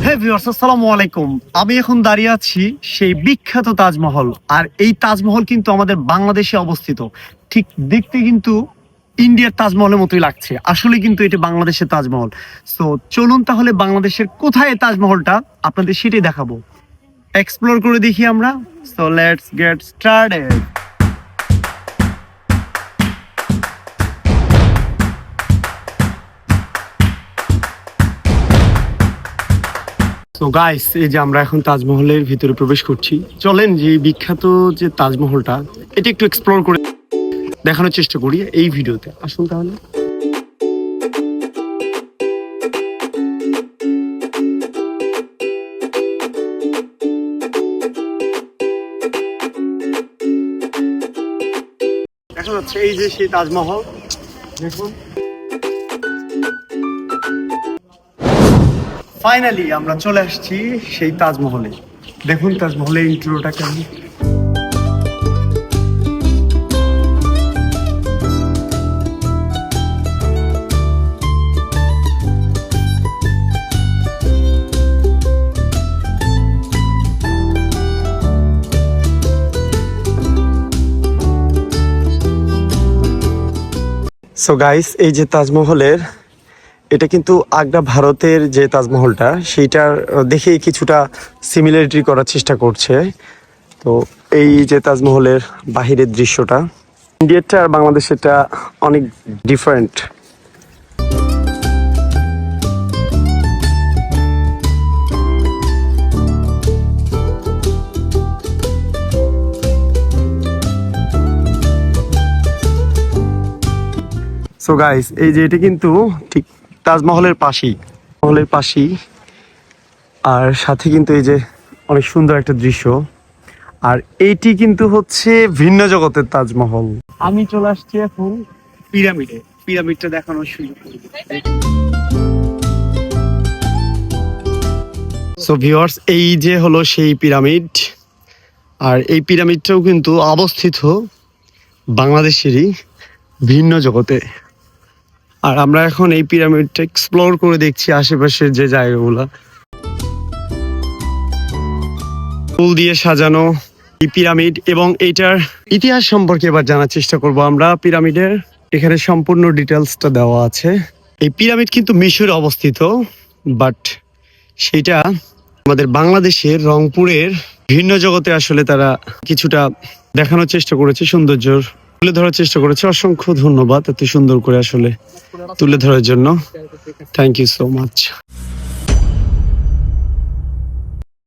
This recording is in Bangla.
হ্যাঁ ভিউয়ার্স, আসসালামু আলাইকুম। আমি এখন দাঁড়িয়ে আছি সেই বিখ্যাত তাজমহল। আর এই তাজমহল কিন্তু আমাদের বাংলাদেশে অবস্থিত। ঠিক দেখতে কিন্তু ইন্ডিয়ার তাজমহলের মতোই লাগছে, আসলে কিন্তু এটা বাংলাদেশের তাজমহল। সো চলুন তাহলে বাংলাদেশের কোথায় এই তাজমহলটা আপনাদের সেটাই দেখাবো, এক্সপ্লোর করে দেখি আমরা। So let's get started. তো গাইস, এই যে আমরা এখন তাজমহলের ভিতরে প্রবেশ করছি। চলেন যে বিখ্যাত যে তাজমহলটা এটা একটু এক্সপ্লোর করে দেখানোর চেষ্টা করি এই ভিডিওতে। আসুন তাহলে। দেখা যাচ্ছে এই যে সেই তাজমহল, দেখুন। ফাইনালি আমরা চলে আসছি সেই তাজমহলে। দেখুন তাজমহলের ইন্ট্রোটা কেমন। সো গাইস, এই যে তাজমহলের, এটা কিন্তু আগ্রা ভারতের যে তাজমহলটা সেইটার দেখেই কিছুটা সিমিলারিটি করার চেষ্টা করছে। তো এই যে তাজমহলের বাহিরের দৃশ্যটা, ইন্ডিয়ারটা আর বাংলাদেশেরটা অনেক ডিফারেন্ট। সো গাইস, এই যে এটা কিন্তু ঠিক তাজমহলের পাশেই আর সাথে কিন্তু এই যে অনেক সুন্দর একটা দৃশ্য। আর এইটি কিন্তু হচ্ছে ভিন্ন জগতের তাজমহল। আমি চলে আসছি এখন পিরামিডটা দেখানোর সুযোগ। সো ভিউয়ার্স, এই যে হলো সেই পিরামিড। আর এই পিরামিডটাও কিন্তু অবস্থিত বাংলাদেশেরই ভিন্ন জগতে। আর আমরা এখন এই পিরামিডটা এক্সপ্লোর করে দেখছি আশেপাশের যে জায়গাগুলো। ফুল দিয়ে সাজানো এই পিরামিড এবং এটার ইতিহাস সম্পর্কে এবার জানার চেষ্টা করব আমরা। পিরামিডের এখানে সম্পূর্ণ ডিটেলসটা দেওয়া আছে। এই পিরামিড কিন্তু মিশরে অবস্থিত, বাট সেটা আমাদের বাংলাদেশের রংপুরের ভিন্ন জগতে আসলে তারা কিছুটা দেখানোর চেষ্টা করেছে, সৌন্দর্য তুলে ধরার চেষ্টা করেছে। অসংখ্য ধন্যবাদ এত সুন্দর করে আসলে তুলে ধরার জন্য। Thank you so much.